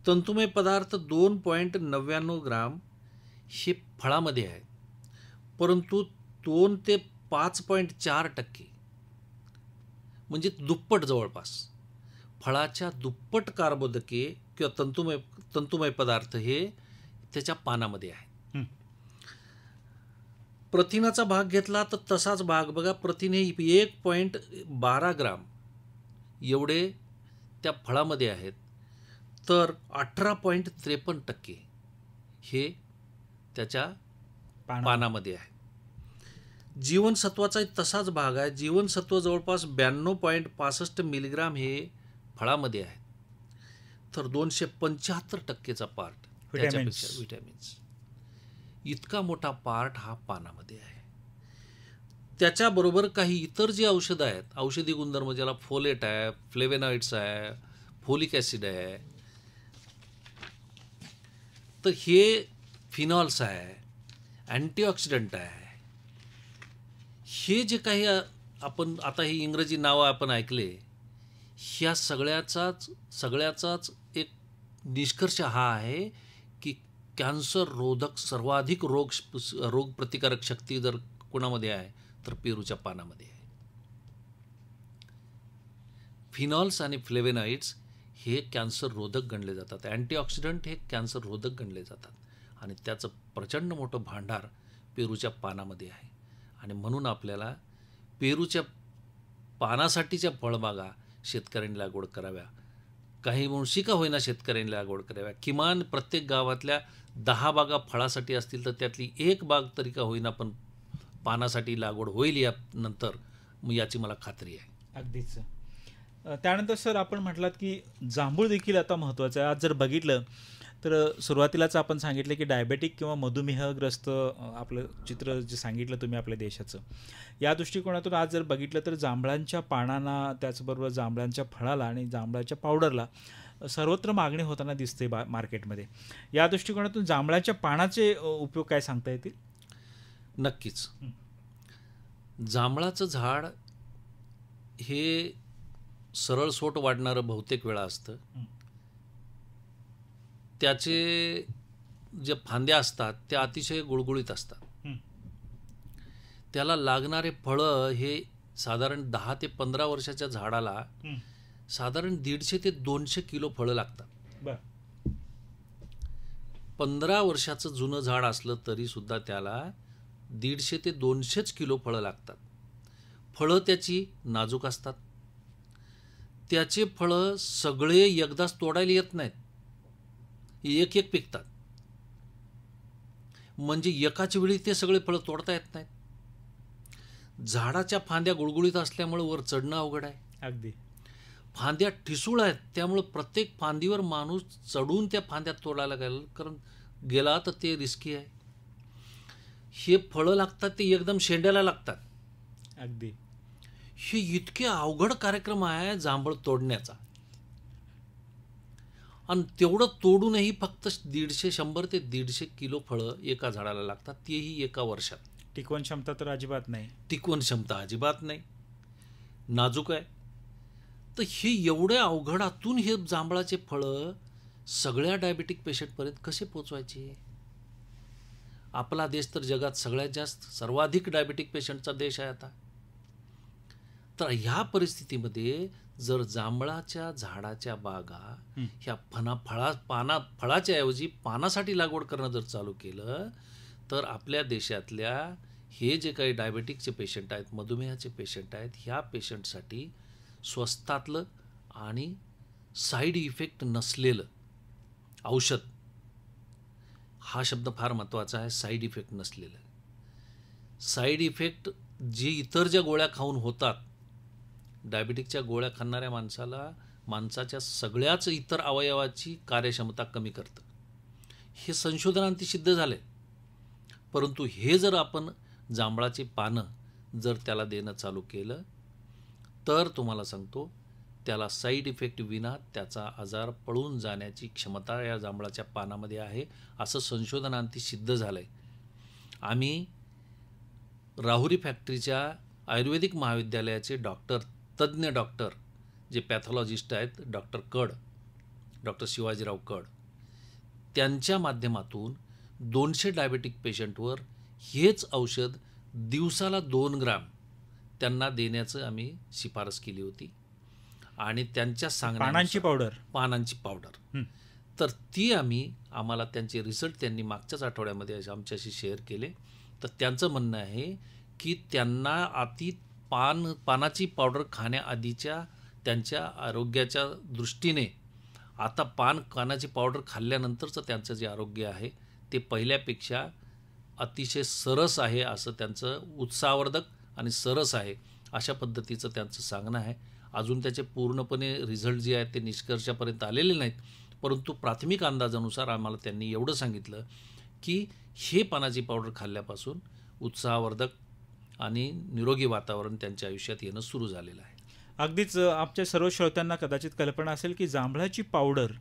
Speaker 2: तंतुमय पदार्थ 2.99 ग्राम हे फळामध्ये आहेत, परंतु 2 ते 5.4% म्हणजे दुप्पट जवळपास फळाच्या दुप्पट कार्बोदके किंवा तंतुमय पदार्थ हे त्याच्या पानामध्ये आहे. प्रथिनाचा भाग घेतला तर तसाच भाग बघा, प्रथिने 1.12 ग्राम एवढे त्या फळामध्ये आहेत, तर 18.53% हे त्याच्या
Speaker 1: पाना
Speaker 2: पानामध्ये आहे. जीवनसत्वाचा तसाच भाग आहे. जीवनसत्व जवळपास 92.65 मिलीग्राम हे फळामध्ये आहे. तर 275% पार्ट त्याच्यापेक्षा व्हिटॅमिन्स, इतका मोठा पार्ट हा पानामध्ये आहे. त्याच्याबरोबर काही इतर जी औषधं आहेत, औषधी गुणधर्म, ज्याला फोलेट आहे, फ्लेवेनॉइड्स आहे, फोलिक ॲसिड आहे, तर हे फिनॉल्स आहे, अँटीऑक्सिडंट आहे. हे जे काही आपण आता ही इंग्रजी नावं आपण ऐकले, ह्या सगळ्याचाच एक निष्कर्ष हा आहे की कॅन्सर रोधक सर्वाधिक रोग प्रतिकारक शक्ती जर कोणामध्ये आहे तर पेरूच्या पानामध्ये आहे. फिनॉल्स आणि फ्लेवेनॉइड्स हे कॅन्सर रोधक गणले जातात, अँटीऑक्सिडंट हे कॅन्सर रोधक गणले जातात आणि त्याचं प्रचंड मोठं भांडार पेरूच्या पानामध्ये आहे. आणि म्हणून आपल्याला पेरूच्या पानासाठीच्या फळबागा शेतकऱ्यांनी लागवड कराव्या. काही वंशी का होईना शेतकऱ्यांनी लागवड कराव्या. किमान प्रत्येक गावातल्या 10 बागा फळासाठी असतील तर त्यातली 1 बाग तरी का होईना पण पानासाठी लागवड होईल यानंतर, याची मला खात्री आहे.
Speaker 1: अगदीच. त्यानंतर सर आपण म्हटलात की जांभूळ देखील आता महत्त्वाचं आहे. आज जर बघितलं तर सुरुवातीलाच आपण सांगितलं की डायबेटिक किंवा मधुमेहग्रस्त आपलं चित्र जे सांगितलं तुम्ही आपल्या देशाचं, या दृष्टिकोनातून आज जर बघितलं तर जांभळांच्या पानांना, त्याचबरोबर जांभळांच्या फळाला आणि जांभळाच्या पावडरला सर्वत्र मागणी होताना दिसते मार्केटमध्ये. या दृष्टिकोनातून जांभळाच्या पानाचे उपयोग काय सांगता येतील?
Speaker 2: नक्कीच. जांभळाचं झाड हे सरळ सोट वाढणारं बहुतेक वेळा असतं. त्याचे जे फांद्या असतात त्या अतिशय गुळगुळीत असतात. त्याला लागणारे फळं हे साधारण 10 ते 15 वर्षाच्या झाडाला साधारण 150 ते 200 किलो फळं लागतात. 15 वर्षाचं जुनं झाड असलं तरी सुद्धा त्याला 150 ते 200 किलो फळं लागतात. फळं त्याची नाजूक असतात. त्याचे फळं सगळे एकदाच तोडायला येत नाहीत, एक एक पिकतात. म्हणजे एकाच वेळी ते सगळे फळं तोडता येत नाहीत. झाडाच्या फांद्या गुळगुळीत असल्यामुळे वर चढणं अवघड आहे.
Speaker 1: अगदी.
Speaker 2: फांद्या ठिसूळ आहेत, त्यामुळे प्रत्येक फांदीवर माणूस चढून त्या फांद्यात तोडायला गेला तर ते रिस्की आहे. हे फळं लागतात ते एकदम शेंड्याला लागतात.
Speaker 1: अगदी.
Speaker 2: हे इतके अवघड कार्यक्रम आहे जांभळ तोडण्याचा. आणि तेवढं तोडूनही फक्त 100 ते 150 किलो फळं एका झाडाला लागतात, तेही एका वर्षात.
Speaker 1: टिकवण क्षमता तर अजिबात नाही.
Speaker 2: टिकवण क्षमता अजिबात नाही, नाजूक आहे. तर हे एवढ्या अवघडातून हे जांभळाचे फळं सगळ्या डायबेटिक पेशंटपर्यंत कसे पोचवायचे? आपला देश तर जगात सगळ्यात जास्त सर्वाधिक डायबेटिक पेशंटचा देश आहे आता. तर ह्या परिस्थितीमध्ये जर जांभळाच्या झाडाच्या बागा ह्या फळाच्या ऐवजी पानासाठी लागवड करणं जर चालू केलं तर आपल्या देशातल्या हे जे काही डायबेटिकचे पेशंट आहेत, मधुमेहाचे पेशंट आहेत, ह्या पेशंटसाठी स्वस्तातलं आणि साईड इफेक्ट नसलेलं औषध, हा शब्द फार महत्त्वाचा आहे. साईड इफेक्ट नसलेलं. साईड इफेक्ट जे इतर ज्या गोळ्या खाऊन होतात, डायबिटिकच्या गोळ्या खाणाऱ्या माणसाच्या सगळ्याच इतर अवयवाची कार्यक्षमता कमी करतं. हे संशोधनांती सिद्ध झाले. परंतु हे जर आपण जांभळाची पानं जर त्याला देणं चालू केलं तर तुम्हाला सांगतो त्याला साईड इफेक्ट विना त्याचा आजार पळून जाण्याची क्षमता या जांभळाच्या पानामध्ये आहे, असं संशोधनांती सिद्ध झालं आहे. आम्ही राहुरी फॅक्टरीच्या आयुर्वेदिक महाविद्यालयाचे तज्ज्ञ डॉक्टर जे पॅथॉलॉजिस्ट आहेत, डॉक्टर शिवाजीराव कड, त्यांच्या माध्यमातून 200 डायबेटिक पेशंटवर हेच औषध दिवसाला 2 ग्राम त्यांना देण्याचं आम्ही शिफारस केली होती. आणि त्यांच्या पानांची पावडर तर ती आम्हाला त्यांचे रिझल्ट त्यांनी मागच्याच आठवड्यामध्ये आमच्याशी शेअर केले. तर त्यांचं म्हणणं आहे की त्यांना पानाची पावडर खाण्याआधीच्या त्यांच्या आरोग्याच्या दृष्टीने आता पानाची पावडर खाल्ल्यानंतरचं त्यांचं जे आरोग्य आहे ते पहिल्यापेक्षा अतिशय सरस आहे असं त्यांचं, उत्साहवर्धक आणि सरस आहे अशा पद्धतीचं त्यांचं सांगणं आहे. अजून त्याचे पूर्णपणे रिझल्ट जे आहेत ते निष्कर्षापर्यंत आलेले नाहीत, परंतु प्राथमिक अंदाजानुसार आम्हाला त्यांनी एवढं सांगितलं की हे पानाची पावडर खाल्ल्यापासून उत्साहवर्धक आणि निरोगी वातावरण त्यांच्या आयुष्यात येणं सुरू झालेलं आहे.
Speaker 1: अगदीच आमच्या सर्व श्रोत्यांना कदाचित कल्पना असेल की जांभळाची पावडर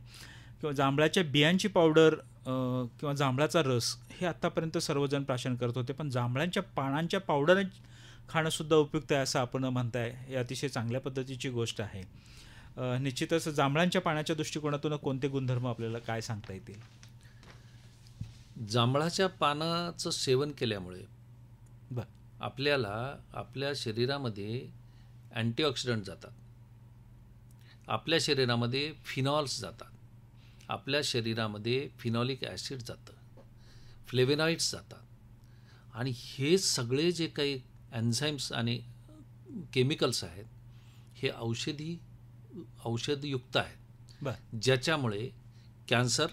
Speaker 1: किंवा जांभळाच्या बियांची पावडर किंवा जांभळाचा रस हे आत्तापर्यंत सर्वजण प्राशन करत होते, पण जांभळांच्या पानांच्या पावडर खाणंसुद्धा उपयुक्त आहे असं आपण म्हणताय, हे अतिशय चांगल्या पद्धतीची गोष्ट आहे. निश्चितच जांभळांच्या पाण्याच्या दृष्टिकोनातून कोणते गुणधर्म आपल्याला काय सांगता येतील?
Speaker 2: जांभळाच्या पानाचं सेवन केल्यामुळे
Speaker 1: बरं.
Speaker 2: आपल्याला आपल्या शरीरामध्ये अँटीऑक्सिडंट जातात, आपल्या शरीरामध्ये फिनॉल्स जातात, आपल्या शरीरामध्ये फिनॉलिक ॲसिड जातं, फ्लेवेनॉइड्स जातात आणि हे सगळे जे काही एन्झाईम्स आणि केमिकल्स आहेत हे औषधयुक्त आहेत.
Speaker 1: बरं.
Speaker 2: ज्याच्यामुळे cancer,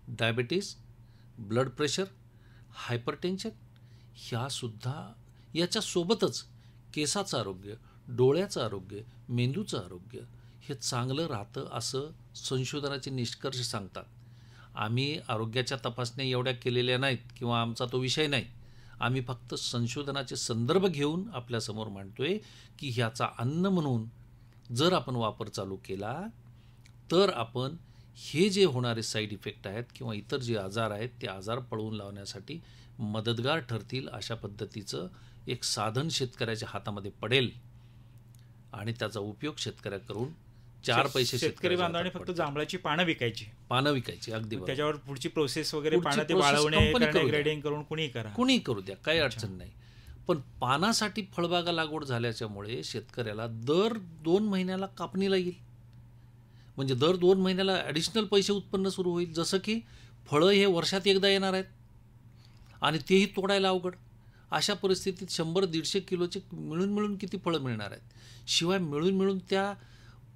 Speaker 2: diabetes, blood pressure, hypertension ह्यासुद्धा, याच्यासोबतच केसाचं आरोग्य, डोळ्याचं आरोग्य, मेंदूचं आरोग्य हे चांगलं राहतं असं संशोधनाचे निष्कर्ष सांगतात. आम्ही आरोग्याच्या तपासण्या एवढ्या केलेल्या नाहीत किंवा आमचा तो विषय नाही. आम्ही फक्त संशोधनाचे संदर्भ घेऊन आपल्यासमोर मांडतोय की ह्याचा अन्न म्हणून जर आपण वापर चालू केला तर आपण हे जे होणारे साईड इफेक्ट आहेत किंवा इतर जे आजार आहेत ते आजार पळवून लावण्यासाठी मदतगार ठरतील अशा पद्धतीचं एक साधन शेतकऱ्याच्या हातामध्ये पडेल आणि त्याचा उपयोग शेतकऱ्या करून 4 पैसे
Speaker 1: शेतकरी बांधवांनी फक्त जांभळाची पानं विकायची,
Speaker 2: अगदी बरोबर.
Speaker 1: त्याच्यावर पुढची प्रोसेस वगैरे,
Speaker 2: पुढची
Speaker 1: पानं ते
Speaker 2: प्रोसेस
Speaker 1: वाळवणे,
Speaker 2: कंपनी करू द्या.
Speaker 1: ग्रेडिंग करून कुणी
Speaker 2: करू द्या, काही अडचण नाही. पण पानासाठी फळबागा लागवड झाल्याच्यामुळे शेतकऱ्याला दर 2 महिन्याला कापणीला येईल, म्हणजे दर 2 महिन्याला ॲडिशनल पैसे उत्पन्न सुरू होईल. जसं की फळं हे वर्षात एकदा येणार आहेत आणि तेही तोडायला अवघड. अशा परिस्थितीत 100-150 किलोचे मिळून किती फळं मिळणार आहेत. शिवाय मिळून त्या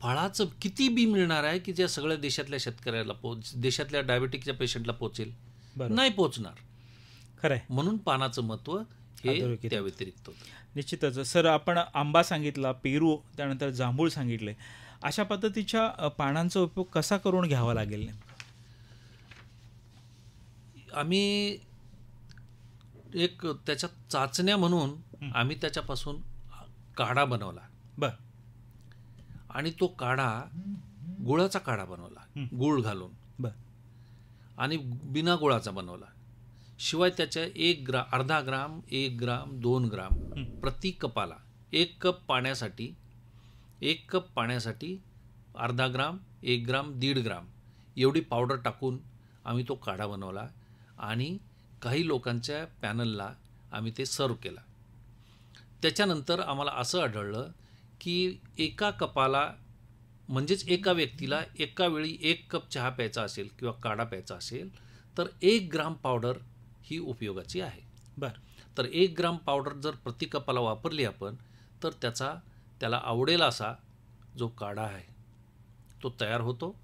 Speaker 2: फळाचं किती बी मिळणार आहे की ज्या सगळ्या देशातल्या शेतकऱ्याला देशातल्या डायबेटिकच्या पेशंटला पोचेल? नाही पोचणार.
Speaker 1: खरं आहे.
Speaker 2: म्हणून पानाचं महत्त्व हे त्या व्यतिरिक्त होतं.
Speaker 1: निश्चितच. सर, आपण आंबा सांगितला, पेरू, त्यानंतर जांभूळ सांगितले. अशा पद्धतीच्या पानांचा उपयोग कसा करून घ्यावा लागेल?
Speaker 2: आम्ही एक त्याच्या चाचण्या म्हणून आम्ही त्याच्यापासून काढा बनवला.
Speaker 1: बर.
Speaker 2: आणि तो काढा गुळाचा काढा बनवला, गूळ घालून.
Speaker 1: बर.
Speaker 2: आणि बिना गुळाचा बनवला. शिवाय त्याच्या अर्धा ग्राम, 1 ग्राम, 2 ग्राम प्रति कपाला, 1 कप पाण्यासाठी अर्धा ग्राम, 1 ग्राम, 1.5 ग्राम एवढी पावडर टाकून आम्ही तो काढा बनवला आणि काही लोकांच्या पॅनलला आम्ही ते सर्व केला. त्याच्यानंतर आम्हाला असं आढळलं की एका कपाला, म्हणजेच एका व्यक्तीला एका वेळी 1 कप चहा प्यायचा असेल किंवा काढा प्यायचा असेल तर 1 ग्राम पावडर ही उपयोगाची आहे.
Speaker 1: बरं.
Speaker 2: तर 1 ग्राम पावडर जर प्रति कपाला वापरली आपण तर त्याला आवडेल असा जो काढा आहे तो तयार होतो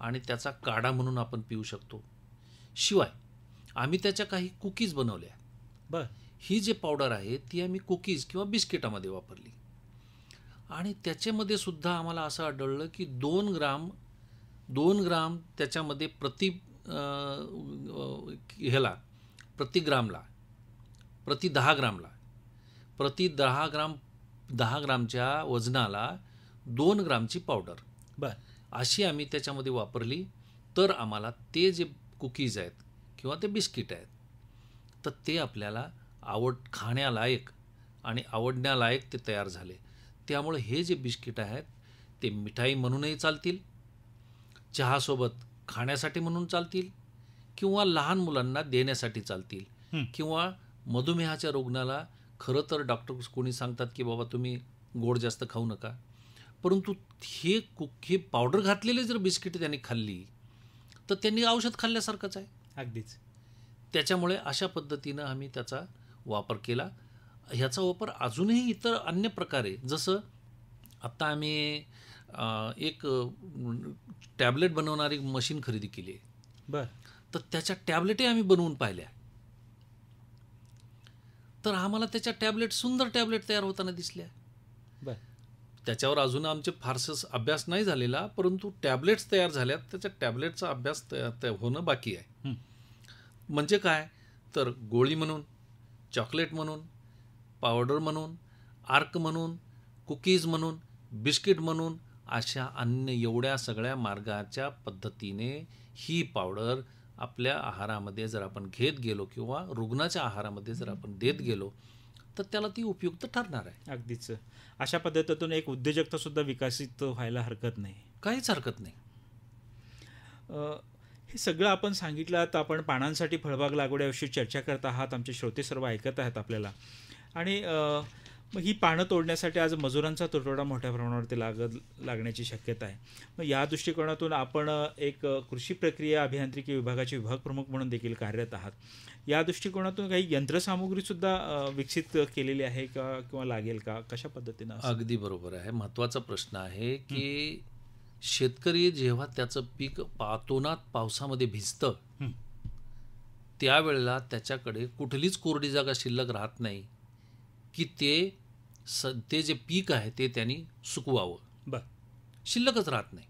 Speaker 2: आणि त्याचा काढा म्हणून आपण पिऊ शकतो. शिवाय आम्ही त्याच्या काही कुकीज बनवल्या.
Speaker 1: बरं.
Speaker 2: ही जी पावडर आहे ती आम्ही कुकीज किंवा बिस्किटामध्ये वापरली आणि त्याच्यामध्ये सुद्धा आम्हाला असं आढळलं की 2 ग्राम त्याच्यामध्ये प्रति ग्रामला, प्रति 10 ग्रामला, प्रति 10 ग्रामच्या वजनाला 2 ग्रामची पावडर.
Speaker 1: बरं.
Speaker 2: अशी आम्ही त्याच्यामध्ये वापरली तर आम्हाला ते जे कुकीज आहेत किंवा ते बिस्किट आहेत तर ते आपल्याला खाण्यालायक आणि आवडण्यालायक ते तयार झाले. त्यामुळे हे जे बिस्किट आहेत ते मिठाई म्हणूनही चालतील, चहासोबत खाण्यासाठी म्हणून चालतील किंवा लहान मुलांना देण्यासाठी चालतील किंवा मधुमेहाच्या रुग्णाला खरं तर डॉक्टर कोणी सांगतात की बाबा तुम्ही गोड जास्त खाऊ नका, परंतु हे पावडर घातलेले जर बिस्किट त्यांनी खाल्ली तर त्यांनी औषध खाल्ल्यासारखंच आहे.
Speaker 1: अगदीच.
Speaker 2: त्याच्यामुळे अशा पद्धतीनं आम्ही त्याचा वापर केला. ह्याचा वापर अजूनही इतर अन्य प्रकारे, जसं आत्ता आम्ही एक टॅबलेट बनवणारी मशीन खरेदी केली आहे.
Speaker 1: बरं.
Speaker 2: तर त्याच्या टॅबलेटही आम्ही बनवून पाहिल्या तर आम्हाला त्याच्या टॅबलेट, सुंदर टॅबलेट तयार होताना दिसल्या.
Speaker 1: बर.
Speaker 2: त्याच्यावर अजून आमचे फारसं अभ्यास नाही झालेला, परंतु टॅबलेट्स तयार झाल्यात. त्याच्या टॅबलेटचा अभ्यास होणं बाकी आहे. म्हणजे काय, तर गोळी म्हणून, चॉकलेट म्हणून, पावडर म्हणून, आर्क म्हणून, कुकीज म्हणून, बिस्किट म्हणून, अशा अन्य एवढ्या सगळ्या मार्गाच्या पद्धतीने ही पावडर आपल्या आहारामध्ये जर आपण घेत गेलो किंवा रुग्णाच्या आहारामध्ये जर आपण देत गेलो तर त्याला ती उपयुक्त ठरणार आहे.
Speaker 1: अगदीच. अशा पद्धतीतून एक उद्योजकता सुद्धा विकसित व्हायला हरकत नाही.
Speaker 2: काहीच हरकत नाही.
Speaker 1: हे सगळं आपण सांगितलं. तर आपण पानांसाठी फळबाग लागवड्याविषयी चर्चा करत आहात. आमचे श्रोते सर्व ऐकत आहेत आपल्याला. आणि मग ही पानं तोडण्यासाठी आज मजुरांचा तुटवडा मोठ्या प्रमाणावरती लागण्याची शक्यता आहे. मग या दृष्टिकोनातून आपण एक कृषी प्रक्रिया अभियांत्रिकी विभागाचे विभाग प्रमुख म्हणून देखील कार्यरत आहात. या दृष्टिकोनातून काही यंत्रसामुग्रीसुद्धा विकसित केलेली आहे का किंवा लागेल का, कशा पद्धतीनं?
Speaker 2: अगदी बरोबर आहे. महत्त्वाचा प्रश्न आहे की शेतकरी जेव्हा त्याचं पीक पातोनात पावसामध्ये भिजतं त्यावेळेला त्याच्याकडे कुठलीच कोरडी जागा शिल्लक राहत नाही की ते जे पीक आहे ते त्यांनी सुकवावं.
Speaker 1: बर.
Speaker 2: शिल्लकच राहत नाही.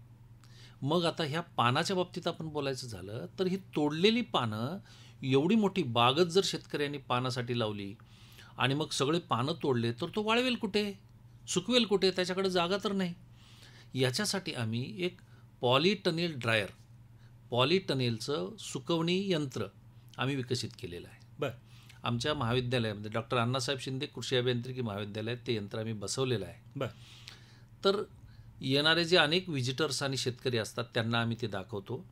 Speaker 2: मग आता ह्या पानाच्या बाबतीत आपण बोलायचं झालं तर ही तोडलेली पानं, एवढी मोठी बागच जर शेतकऱ्यांनी पानासाठी लावली आणि मग सगळे पानं तोडले तर तो वाळवेल कुठे, सुकवेल कुठे, त्याच्याकडे जागा तर नाही. याच्यासाठी आम्ही एक पॉलीटनेल ड्रायर, पॉलीटनेलचं सुकवणी यंत्र आम्ही विकसित केलेलं आहे.
Speaker 1: बरं.
Speaker 2: आमच्या महाविद्यालयामध्ये डॉक्टर अण्णासाहेब शिंदे कृषी अभियांत्रिकी महाविद्यालयात ते यंत्र आम्ही बसवलेलं आहे.
Speaker 1: बरं.
Speaker 2: तर येणारे जे अनेक व्हिजिटर्स आणि शेतकरी असतात त्यांना आम्ही ते दाखवतो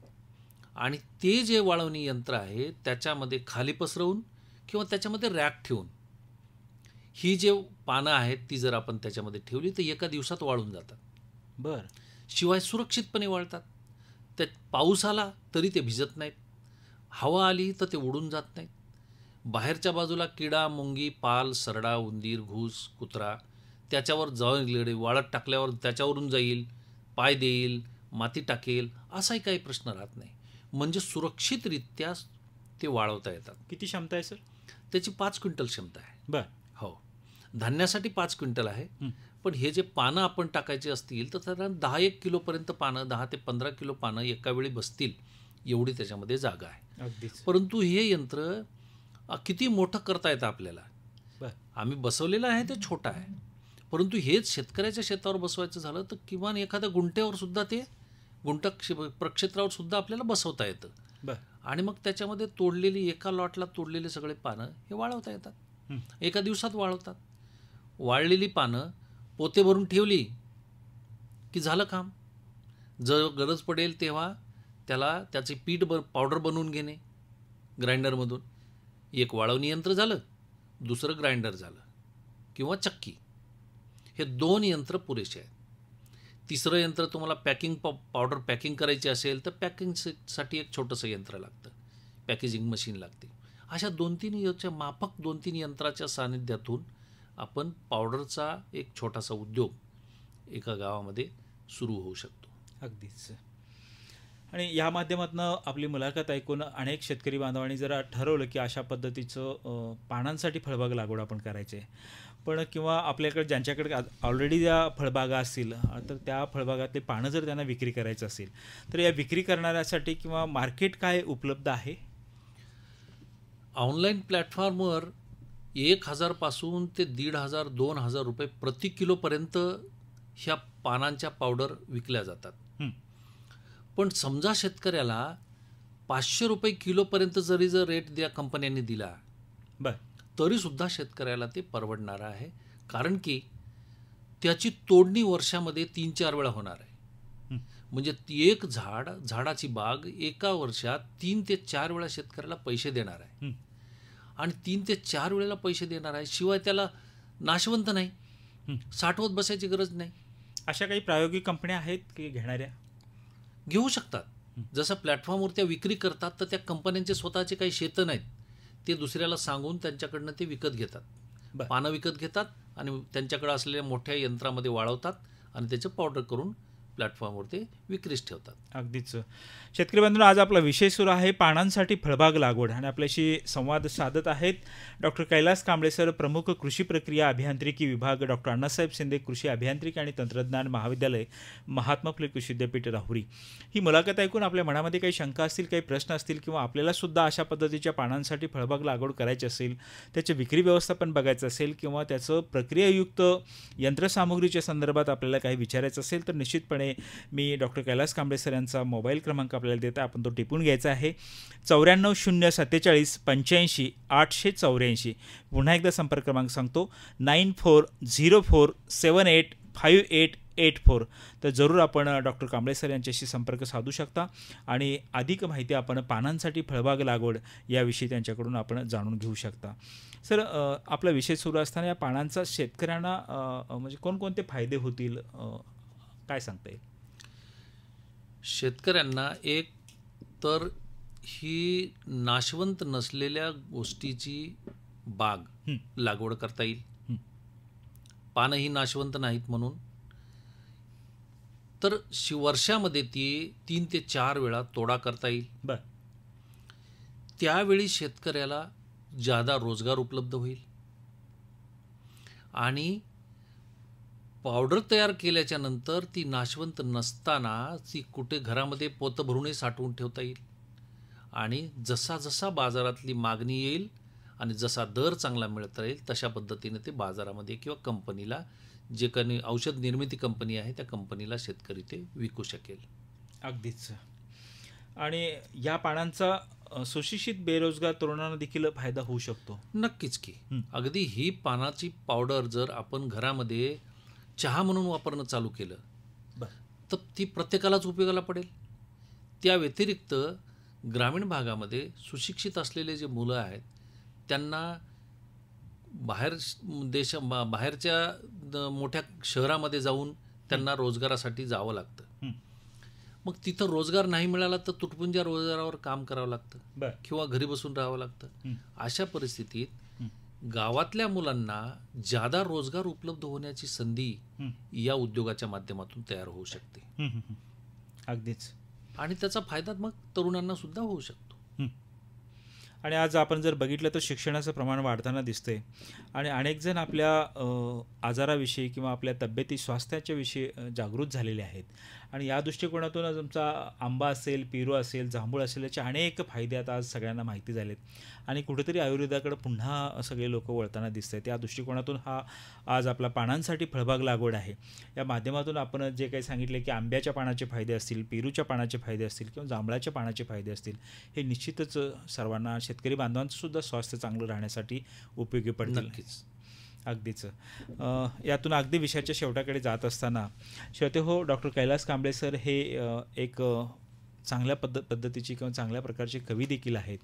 Speaker 2: आणि ते जे वाळवणी यंत्र आहे त्याच्यामध्ये खाली पसरवून किंवा त्याच्यामध्ये रॅक ठेवून ही जे पानं आहेत ती जर आपण त्याच्यामध्ये ठेवली तर एका दिवसात वाळून जातात.
Speaker 1: बरं.
Speaker 2: शिवाय सुरक्षितपणे वाळतात. त्यात पाऊस आला तरी ते भिजत नाहीत, हवा आली तर ते उडून जात नाहीत. बाहेरच्या बाजूला किडा, मुंगी, पाल, सरडा, उंदीर, घूस, कुत्रा त्याच्यावर जाऊन वाळत टाकल्यावर त्याच्यावरून जाईल, पाय देईल, माती टाकेल, असाही काही प्रश्न राहत नाही. म्हणजे सुरक्षितरित्या ते वाळवता येतात.
Speaker 1: किती क्षमता आहे सर
Speaker 2: त्याची? 5 क्विंटल क्षमता आहे.
Speaker 1: बरं.
Speaker 2: हो, धान्यासाठी 5 क्विंटल आहे. पण हे जे पानं आपण टाकायचे असतील तर साधारण 10-1 किलोपर्यंत पानं, 10 ते 15 किलो पानं एका वेळी बसतील एवढी त्याच्यामध्ये जागा आहे.
Speaker 1: अगदीच.
Speaker 2: परंतु हे यंत्र किती मोठं करता येतं आपल्याला. आम्ही बसवलेलं आहे ते छोटं आहे, परंतु हेच शेतकऱ्याच्या शेतावर बसवायचं झालं तर किमान एखाद्या गुंट्यावर सुद्धा ते प्रक्षेत्रावर सुद्धा आपल्याला बसवता येतं. आणि मग त्याच्यामध्ये तोडलेली, एका लॉटला तोडलेले सगळे पानं हे वाळवता येतात. एका दिवसात वाळवतात. वाळलेली पानं पोते भरून ठेवली की झालं काम. जर गरज पडेल तेव्हा त्याचे पीठ पावडर बनवून घेणे ग्राइंडरमधून. एक वाळवणी यंत्र झालं, दुसरं ग्राइंडर झालं किंवा चक्की. हे 2 यंत्र पुरेसे आहेत. तिसरं यंत्र तुम्हाला पावडर पॅकिंग करायची असेल तर पॅकिंगसाठी एक छोटंसं यंत्र लागतं, पॅकेजिंग मशीन लागते. अशा 2-3 माफक 2-3 यंत्राच्या सानिध्यातून आपण पावडरचा एक छोटासा उद्योग एका गावामध्ये सुरू होऊ शकतो.
Speaker 1: अगदीच. आणि या माध्यमातून आपली मुलाखत ऐकून अनेक शेतकरी बांधवांनी जरा ठरवलं की अशा पद्धतीचं पानांसाठी फळबाग लागवड आपण करायचे. पण किंवा आपल्याकडे ज्यांच्याकडे ऑलरेडी ज्या फळबागा असतील तर त्या फळबागातले पानं जर त्यांना विक्री करायचं असेल तर या विक्री करणाऱ्यासाठी किंवा मार्केट काय उपलब्ध आहे?
Speaker 2: ऑनलाईन प्लॅटफॉर्मवर 1,000 पासून ते 1,500-2,000 रुपये प्रति किलोपर्यंत ह्या पानांच्या पावडर विकल्या जातात. पण समजा शेतकऱ्याला 500 रुपये किलोपर्यंत जर रेट त्या कंपन्यांनी दिला तरीसुद्धा शेतकऱ्याला ते परवडणारं आहे. कारण की त्याची तोडणी वर्षामध्ये 3-4 वेळा होणार आहे. म्हणजे एक झाडाची बाग एका वर्षात 3 ते 4 वेळा शेतकऱ्याला पैसे देणार आहे. आणि 3 ते 4 वेळेला पैसे देणार आहे, शिवाय त्याला नाशवंत नाही, साठवत बसायची गरज नाही.
Speaker 1: अशा काही प्रायोगिक कंपन्या आहेत की घेणाऱ्या
Speaker 2: घेऊ शकतात. जसं प्लॅटफॉर्मवर त्या विक्री करतात तर त्या कंपन्यांचे स्वतःचे काही शेतं नाहीत, ते दुसऱ्याला सांगून त्यांच्याकडनं ते विकत घेतात. पानं विकत घेतात आणि त्यांच्याकडे असलेल्या मोठ्या यंत्रामध्ये वाळवतात आणि त्याचं पावडर करून प्लॅटफॉर्मवरती विक्रीस ठेवतात.
Speaker 1: अगदीच. शेतकरी बांधवांनो, आज आपला विषय सुरू आहे पानांसाठी फळबाग लागवड आणि आपल्याशी संवाद साधत आहेत डॉक्टर कैलास कांबळे सर, प्रमुख कृषी प्रक्रिया अभियांत्रिकी विभाग, डॉक्टर अण्णासाहेब शिंदे कृषी अभियांत्रिकी आणि तंत्रज्ञान महाविद्यालय, महात्मा फुले कृषी विद्यापीठ राहुरी. ही मुलाखत ऐकून आपल्या मनामध्ये काही शंका असतील, काही प्रश्न असतील किंवा आपल्याला सुद्धा अशा पद्धतीच्या पानांसाठी फळबाग लागवड करायची असेल, त्याचे विक्री व्यवस्थापन बघायचं असेल किंवा त्याचं प्रक्रियायुक्त यंत्रसामुग्रीच्या संदर्भात आपल्याला काही विचारायचं असेल तर निश्चितपणे मी डॉक्टर कैलास कांबळे सर यांचा मोबाईल क्रमांक आपल्याला देता, आपण तो टिपून घ्यायचा आहे. 94 047 85 884. पुन्हा एकदा संपर्क क्रमांक सांगतो, 9404785884. तर जरूर आपण डॉक्टर कांबळे सर यांच्याशी संपर्क साधू शकता आणि अधिक माहिती आपण पानांसाठी फळबाग लागवड याविषयी त्यांच्याकडून आपण जाणून घेऊ शकता. सर, आपला विषय सुरू असताना या पानांचा शेतकऱ्यांना म्हणजे कोणकोणते फायदे होतील, काय सांगता येईल?
Speaker 2: शेतकऱ्यांना एक तर ही नाशवंत नसलेल्या गोष्टीची बाग लागवड करता येईल. पानं ही नाशवंत नाहीत म्हणून. तर वर्षामध्ये ती 3 ते 4 वेळा तोडा करता येईल.
Speaker 1: बर.
Speaker 2: त्यावेळी शेतकऱ्याला जादा रोजगार उपलब्ध होईल आणि पावडर तयार केल्याच्या नंतर ती नाशवंत नसताना ती कुठे घरामध्ये पोतं भरूनही साठवून ठेवता येईल आणि जसा जसा बाजारातली मागणी येईल आणि जसा दर चांगला मिळता येईल तशा पद्धतीने ते बाजारामध्ये किंवा कंपनीला, जे काही औषध निर्मिती कंपनी आहे त्या कंपनीला शेतकरी ते विकू शकेल.
Speaker 1: अगदीच. आणि या पानांचा सुशिक्षित बेरोजगार तरुणांना देखील फायदा होऊ शकतो.
Speaker 2: नक्कीच की. अगदी ही पानाची पावडर जर आपण घरामध्ये चहा म्हणून वापरणं चालू केलं तर ती प्रत्येकालाच उपयोगाला पडेल. त्या व्यतिरिक्त ग्रामीण भागामध्ये सुशिक्षित असलेले जे मुलं आहेत त्यांना बाहेरच्या मोठ्या शहरामध्ये जाऊन त्यांना रोजगारासाठी जावं लागतं. मग तिथं रोजगार नाही मिळाला तर तुटपुंज्या रोजगारावर काम करावं लागतं किंवा घरी बसून राहावं लागतं. अशा परिस्थितीत गावातल्या मुलांना जादा रोजगार उपलब्ध होण्याची संधी या उद्योगाच्या माध्यमातून तयार होऊ शकते.
Speaker 1: अगदीच.
Speaker 2: आणि त्याचा फायदा मग तरुणांना सुद्धा होऊ शकतो.
Speaker 1: आणि आज आपण जर बघितलं तर शिक्षणाचं प्रमाण वाढताना दिसतंय आणि अनेक जण आपल्या आजाराविषयी किंवा आपल्या तब्येती स्वास्थ्याच्या विषयी जागृत झालेले आहेत आणि या दृष्टिकोनातून आज आमचा आंबा असेल, पेरू असेल, जांभूळ असेल याचे अनेक फायदे आता आज सगळ्यांना माहिती झालेत आणि कुठेतरी आयुर्वेदाकडे पुन्हा सगळे लोक वळताना दिसत आहेत. या दृष्टिकोनातून हा आज आपला पानांसाठी फळबाग लागवड आहे. या माध्यमातून आपण जे काही सांगितले की आंब्याच्या पानाचे फायदे असतील, पेरूच्या पानाचे फायदे असतील किंवा जांभळाच्या पानाचे फायदे असतील, हे निश्चितच सर्वांना, शेतकरी बांधवांचं सुद्धा स्वास्थ्य चांगलं राहण्यासाठी उपयोगी पडतील.
Speaker 2: नक्कीच.
Speaker 1: अगदीच. यातून अगदी विषयाच्या शेवटाकडे जात असताना श्रोते हो, डॉक्टर कैलास कांबळे सर हे एक चांगल्या पद्धतीची किंवा चांगल्या प्रकारचे कवी देखील आहेत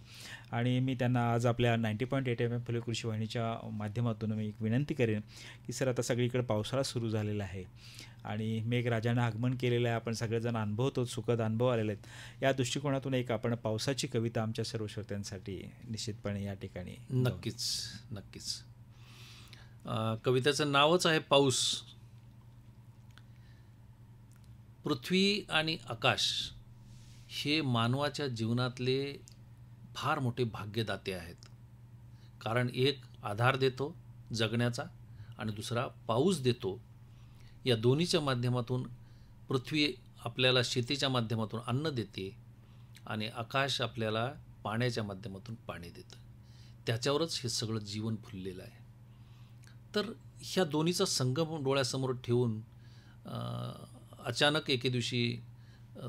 Speaker 1: आणि मी त्यांना आज आपल्या 90.8 FM फुले कृषी वाहिनीच्या माध्यमातून मी एक विनंती करेन की सर, आता सगळीकडे पावसाळा सुरू झालेला आहे आणि मेघराजानं आगमन केलेलं आहे. आपण सगळेजण अनुभवतो, सुखद अनुभव आलेले आहेत. या दृष्टिकोनातून एक आपण पावसाची कविता आमच्या सर्व श्रोत्यांसाठी निश्चितपणे या ठिकाणी.
Speaker 2: नक्कीच नक्कीच. कवितेचं नावच आहे पाऊस. पृथ्वी आणि आकाश हे मानवाच्या जीवनातले फार मोठे भाग्यदाते आहेत. कारण एक आधार देतो जगण्याचा आणि दुसरा पाऊस देतो. या दोन्हीच्या माध्यमातून पृथ्वी आपल्याला शेतीच्या माध्यमातून अन्न देते आणि आकाश आपल्याला पाण्याच्या माध्यमातून पाणी देतं. त्याच्यावरच हे सगळं जीवन फुललेलं आहे. तर ह्या दोन्हीचा संगम डोळ्यासमोर ठेवून अचानक एके दिवशी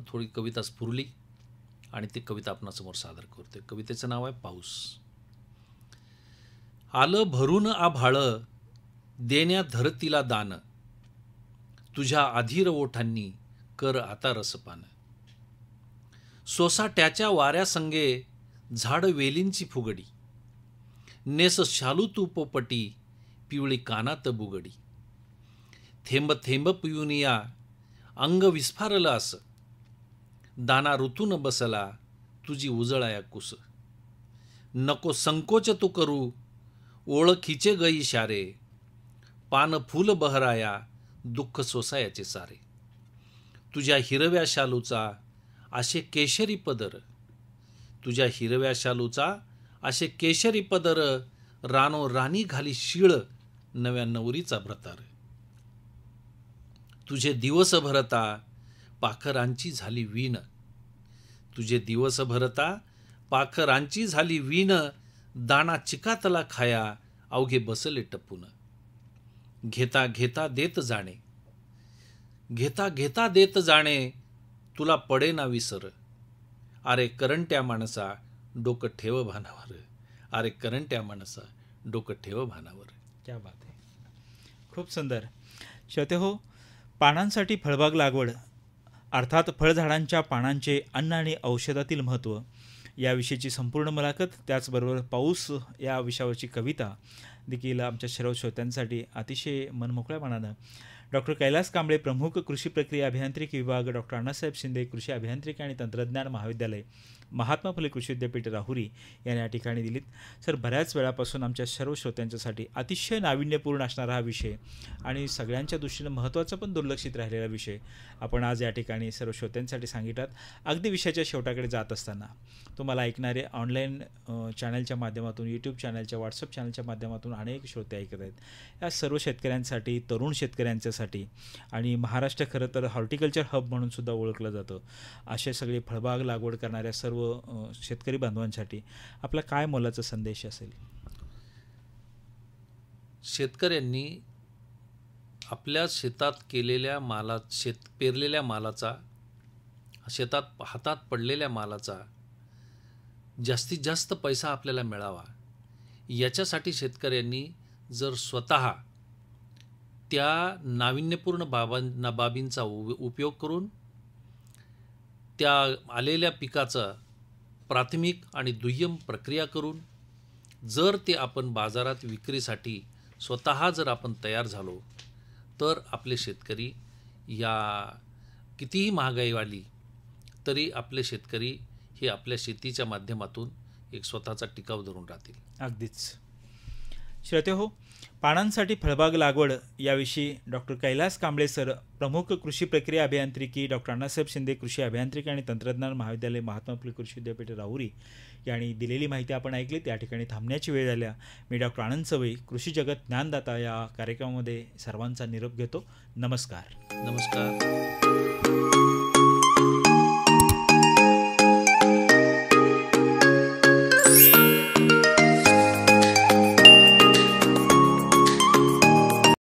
Speaker 2: थोडी कविता स्फुरली आणि ती कविता आपणासमोर सादर करते. कवितेचं नाव आहे पाऊस. आलं भरून आभाळ देण्या धरतीला दान, तुझ्या अधीर ओठांनी कर आता रसपान. सोसाट्याच्या वाऱ्यासंगे झाड वेलींची फुगडी, नेस शालू तू पोपटी पिवळी कानात बुगडी. थेंब थेंब पियुनिया अंग विस्फारलं असं, दाना ऋतून बसला तुझी उजळाया कुस. नको संकोच तू करू ओळखीचे ग इशारे, पान फूल बहराया दुःख सोसायाचे सारे. तुझ्या हिरव्या शालूचा असे केशरी पदर, तुझ्या हिरव्या शालूचा असे केशरी पदर, रानो राणी घाली शिळ नव्या नवरीचा भ्रतार. तुझे दिवस भरता पाखरांची झाली वीण, तुझे दिवस भरता पाखरांची झाली वीण, दाणा चिकातला खाया अवघे बसले टपून. घेता घेता देत जाणे, घेता घेता देत जाणे, तुला पडे ना विसर. अरे करंट्या माणसा डोकं ठेव भानावर, अरे करंट्या माणसा डोकं ठेव भानावर.
Speaker 1: क्या बात आहे, खूप सुंदर. श्रोते हो, पानांसाठी फळबाग लागवड अर्थात फळझाडांच्या पानांचे अन्न आणि औषधातील महत्त्व याविषयीची संपूर्ण मुलाखत, त्याचबरोबर पाऊस या विषयावरची कविता देखील आमच्या सर्व श्रोत्यांसाठी अतिशय मनमोकळ्या मनानं डॉक्टर कैलास कांबळे, प्रमुख कृषी प्रक्रिया अभियांत्रिकी विभाग, डॉक्टर अण्णासाहेब शिंदे कृषी अभियांत्रिकी आणि तंत्रज्ञान महाविद्यालय, महात्मा फुले कृषी विद्यापीठ राहुरी यांनी या ठिकाणी दिलीत. सर, बऱ्याच वेळापासून आमच्या सर्व श्रोत्यांच्यासाठी अतिशय नाविन्यपूर्ण असणारा हा विषय आणि सगळ्यांच्या दृष्टीनं महत्त्वाचा पण दुर्लक्षित राहिलेला विषय आपण आज या ठिकाणी सर्व श्रोत्यांसाठी सांगितलात. अगदी विषयाच्या शेवटाकडे जात असताना तुम्हाला ऐकणारे ऑनलाईन चॅनलच्या माध्यमातून, यूट्यूब चॅनलच्या, व्हॉट्सअप चॅनलच्या माध्यमातून अनेक श्रोते ऐकत आहेत. या सर्व शेतकऱ्यांसाठी, तरुण शेतकऱ्यांच्यासाठी आणि महाराष्ट्र खरं तर हॉर्टिकल्चर हब म्हणून सुद्धा ओळखलं जातं, असे सगळे फळबाग लागवड करणाऱ्या सर्व शेतकरी बांधवांसाठी आपला काय मोलाचा संदेश असेल?
Speaker 2: शेतकऱ्यांनी आपल्या शेतात केलेल्या पेरलेल्या मालाचा, शेतात हातात पडलेल्या मालाचा जास्तीत जास्त पैसा आपल्याला मिळावा याच्यासाठी शेतकऱ्यांनी जर स्वतः त्या नाविन्यपूर्ण बाबींचा उपयोग करून त्या आलेल्या पिकाचा प्राथमिक आणि दुय्यम प्रक्रिया करून जर ते आपण बाजारात विक्रीसाठी स्वतः जर आपण तयार झालो तर आपले शेतकरी, या कितीही महागाई आली तरी आपले शेतकरी हे आपल्या शेतीच्या माध्यमातून एक स्वतःचा टिकाव धरून राहतील.
Speaker 1: अगदीच. श्रोते हो, पानांसाठी फळबाग लागवड याविषयी डॉक्टर कैलास कांबळे सर, प्रमुख कृषी प्रक्रिया अभियांत्रिकी, डॉक्टर अण्णासाहेब शिंदे कृषी अभियांत्रिकी आणि तंत्रज्ञान महाविद्यालय, महात्मा फुले कृषी विद्यापीठ राहुरी यांनी दिलेली माहिती आपण ऐकली. त्या ठिकाणी थांबण्याची वेळ झाल्या. मी डॉक्टर आनंद सवई, कृषी जगत ज्ञानदाता या कार्यक्रमामध्ये सर्वांचा निरोप घेतो. नमस्कार.
Speaker 2: नमस्कार.